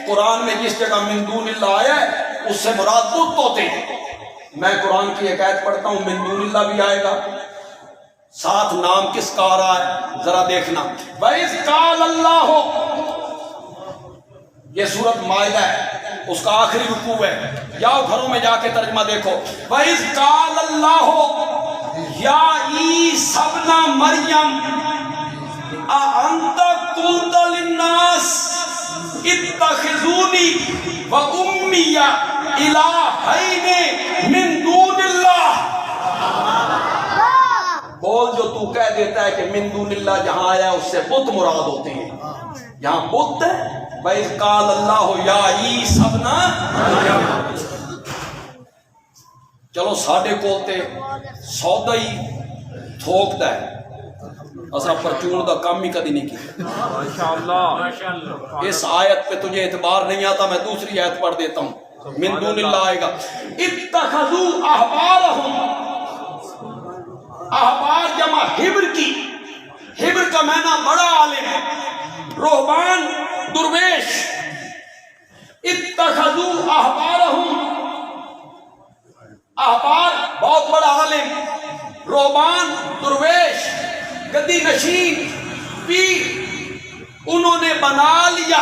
قرآن میں جس جگہ من دون اللہ آیا ہے اس سے مراد بت ہوتے ہیں۔ میں قرآن کی ایک آیت پڑھتا ہوں، من دون اللہ بھی آئے گا، ساتھ نام کس کا آ رہا ہے ذرا دیکھنا۔ وَإِذْ قَالَ اللَّهُ، یہ سورۃ مائدہ ہے، اس کا آخری رکوع ہے، جاؤ گھروں میں جا کے ترجمہ دیکھو۔ وَإِذْ قَالَ اللَّهُ یا عیسی ابن مریم اَأَنْتَ قُلْتَ لِلنَّاسِ اتَّخِذُونِی وَأُمِّیَ إِلَٰہَیْنِ مِن دُونِ اللَّہِ۔ بول جو تو کہہ دیتا ہے کہ من دون اللہ جہاں آیا اس سے بت مراد ہوتے ہیں، یہاں بت ہے۔ وَإِذْ قَالَ اللَّهُ یا عیسی ابن مریم۔ چلو ساڈے کول تے سودا ہی تھوکدا ہے، اساں پرچون دا کام ہی کدی نہیں کیا۔ ماشاءاللہ، اس آیت پہ تجھے اعتبار نہیں آتا، میں دوسری آیت پڑھ دیتا ہوں، من دون اللہ آئے گا۔ اتخذوا احبارہم، احبار جمع حبر کی، حبر کا معنی بڑا عالم ہے، رہبان درویش۔ اتخذوا احبارہم، احبار بہت بڑا عالم، رہبان درویش گدی نشین پیر، انہوں نے بنا لیا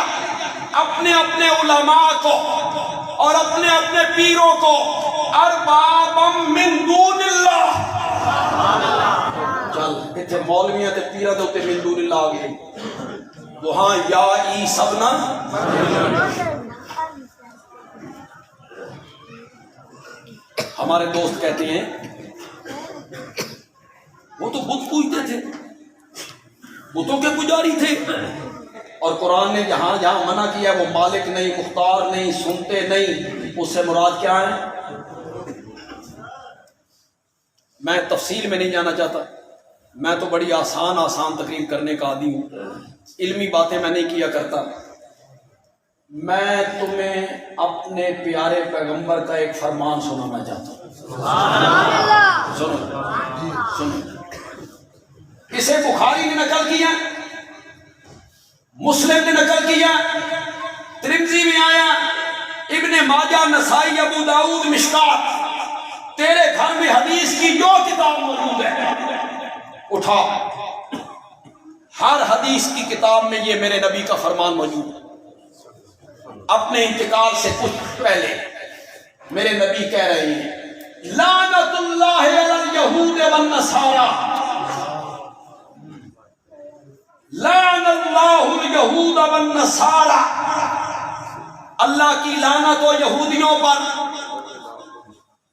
اپنے اپنے علماء کو اور اپنے اپنے پیروں کو اربابا من دون اللہ۔ چل اتنے مولویاں تے پیروں دے اوتے من دون اللہ آ گئی، وہاں یا عیسی ابن مریم۔ ہمارے دوست کہتے ہیں وہ تو بت پوجتے تھے، بتوں کے پجاری تھے، اور قرآن نے جہاں جہاں منع کیا وہ مالک نہیں، مختار نہیں، سنتے نہیں، اس سے مراد کیا ہے؟ میں تفصیل میں نہیں جانا چاہتا، میں تو بڑی آسان تقریر کرنے کا عادی ہوں، علمی باتیں میں نہیں کیا کرتا۔ میں تمہیں اپنے پیارے پیغمبر کا ایک فرمان سنانا چاہتا ہوں، سنو۔ اسے بخاری نے نقل کیا، مسلم نے نقل کیا، ترمذی میں آیا، ابن ماجہ، نسائی، ابو داؤد، مشکات، تیرے گھر میں حدیث کی جو کتاب موجود ہے اٹھا، ہر حدیث کی کتاب میں یہ میرے نبی کا فرمان موجود ہے۔ اپنے انتقال سے کچھ پہلے میرے نبی کہہ رہے ہیں لعنت اللہ علی الیہود والنصارى، لعن اللہ الیہود والنصارى، اللہ کی لعنت ہو یہودیوں پر،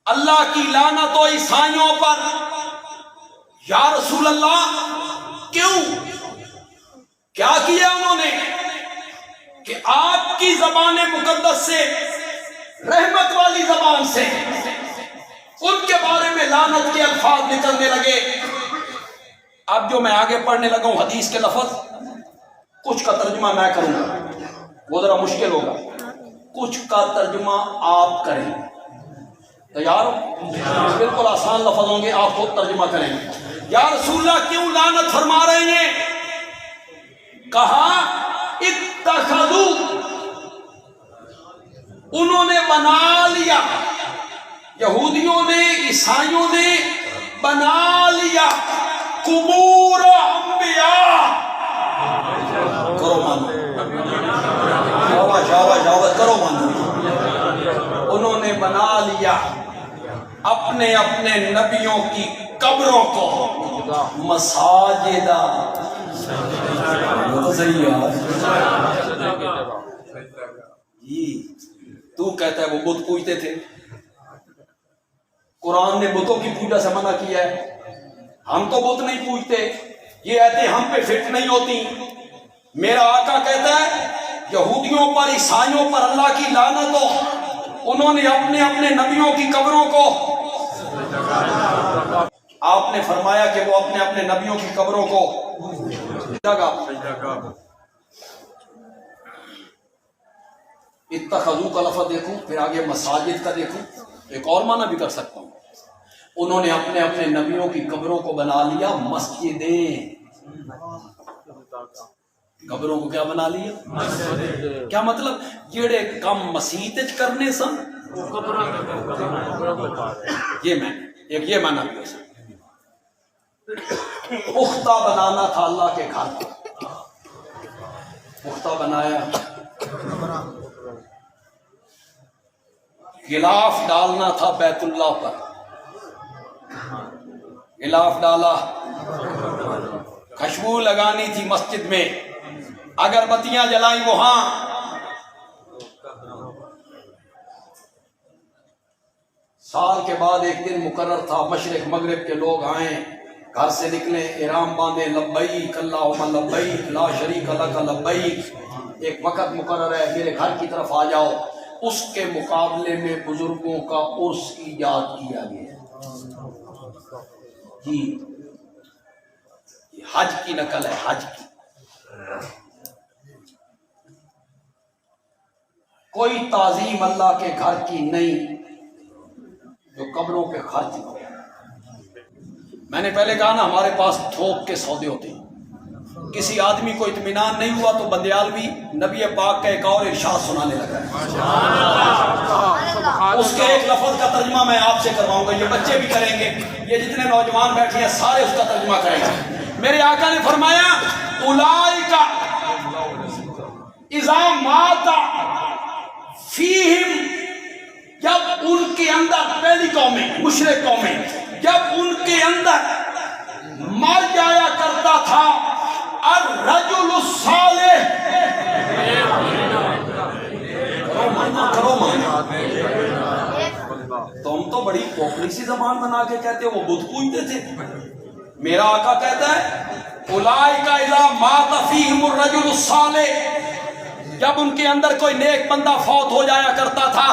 اللہ کی لعنت ہو عیسائیوں پر۔ یا رسول اللہ کیوں؟ کیا کیا انہوں نے کہ آپ کی زبان مقدس سے، رحمت والی زبان سے ان کے بارے میں لعنت کے الفاظ نکلنے لگے۔ اب جو میں آگے پڑھنے لگا ہوں حدیث کے لفظ، کچھ کا ترجمہ میں کروں گا، وہ ذرا مشکل ہوگا، کچھ کا ترجمہ آپ کریں۔ تیار ہو؟ بالکل آسان لفظ ہوں گے، آپ خود ترجمہ کریں گے۔ یا رسول اللہ کیوں لعنت فرما رہے ہیں؟ کہا اتخذوا، انہوں نے بنا لیا، یہودیوں نے، عیسائیوں نے بنا لیا قبور انبیاء، کرو مانو، شاباش کرو مانو، انہوں نے بنا لیا اپنے اپنے نبیوں کی قبروں کو مساجد۔ تو کہتا ہے وہ بت پوجتے تھے، قرآن نے بتوں کی پوجا سے منع کیا ہے، ہم تو بت نہیں پوجتے، یہ آیتیں ہم پہ فٹ نہیں ہوتی۔ میرا آقا کہتا ہے یہودیوں پر، عیسائیوں پر اللہ کی لعنت ہو، انہوں نے اپنے اپنے نبیوں کی قبروں کو، آپ نے فرمایا کہ وہ اپنے اپنے نبیوں کی قبروں کو اتخذو کا لفظ دیکھوں، پھر آگے مساجد کا دیکھوں، ایک اور معنی بھی کر سکتا ہوں، انہوں نے اپنے اپنے نبیوں کی قبروں کو بنا لیا مسجدیں۔ قبروں کو کیا بنا لیا؟ کیا مطلب؟ جڑے کم مسیت کرنے سن یہ مانا بھی پختہ بنانا تھا اللہ کے گھر کو، پختہ بنایا، غلاف ڈالنا تھا بیت اللہ پر، غلاف ڈالا، خوشبو لگانی تھی مسجد میں، اگربتیاں جلائیں وہاں، سال کے بعد ایک دن مقرر تھا، مشرق مغرب کے لوگ آئیں، گھر سے نکلیں، احرام باندھیں، لبیک اللہم لبیک لا شریک لک لبیک، ایک وقت مقرر ہے میرے گھر کی طرف آ جاؤ، اس کے مقابلے میں بزرگوں کا عرس ایجاد کیا گیا جی، حج کی نقل ہے، حج کی۔ کوئی تعظیم اللہ کے گھر کی نہیں جو قبروں کے خرچ ہو۔ میں نے پہلے کہا نا ہمارے پاس تھوک کے سودے ہوتے ہیں، کسی آدمی کو اطمینان نہیں ہوا تو بندیالوی نبی پاک کا ایک اور ارشاد سنانے لگا ہے، اس کے ایک لفظ کا ترجمہ میں آپ سے کرواؤں گا، یہ بچے بھی کریں گے، یہ جتنے نوجوان بیٹھے ہیں سارے اس کا ترجمہ کریں گے۔ میرے آقا نے فرمایا اولئک اذا مات فیہم، جب ان کے اندر، پہلی قومیں مشرک قومیں، جب ان کے اندر مر جایا کرتا تھا الرجل الصالح، کرو مانا، تم تو بڑی پوکھری سی زبان بنا کے کہتے ہو وہ بت پوجتے تھے، میرا آقا کہتا ہے اولئک اذا مات فیہم الرجل الصالح، جب ان کے اندر کوئی نیک بندہ فوت ہو جایا کرتا تھا،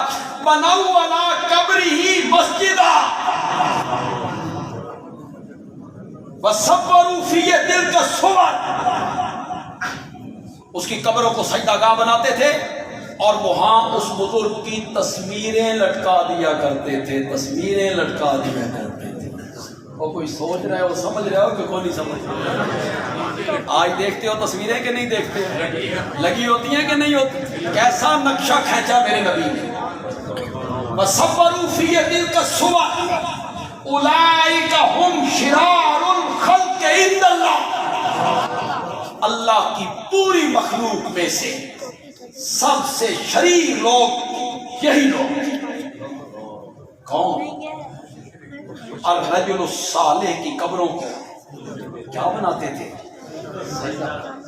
بنوا علی قبرہ مسجدا وصوروا فیہ تلک الصور، اس کی قبروں کو سجدہ گاہ بناتے تھے اور وہاں اس بزرگ کی تصویریں لٹکا دیا کرتے تھے، تصویریں لٹکا دیا کرتے تھے۔ اور کوئی سوچ رہے ہو، سمجھ رہے ہو کہ کوئی نہیں سمجھ رہے؟ آج دیکھتے ہو تصویریں کہ نہیں دیکھتے؟ لگی ہوتی ہیں کہ نہیں ہوتی؟ کیسا نقشہ کھینچا میرے نبی نے، وصوروا فیہ تلک الصور اولئک ھم شرار الخلق عند اللہ، اللہ کی پوری مخلوق میں سے سب سے شریر لوگ یہی لوگ۔ کون؟ الرجل الصالح کی قبروں کو کیا بناتے تھے؟ سجدہ۔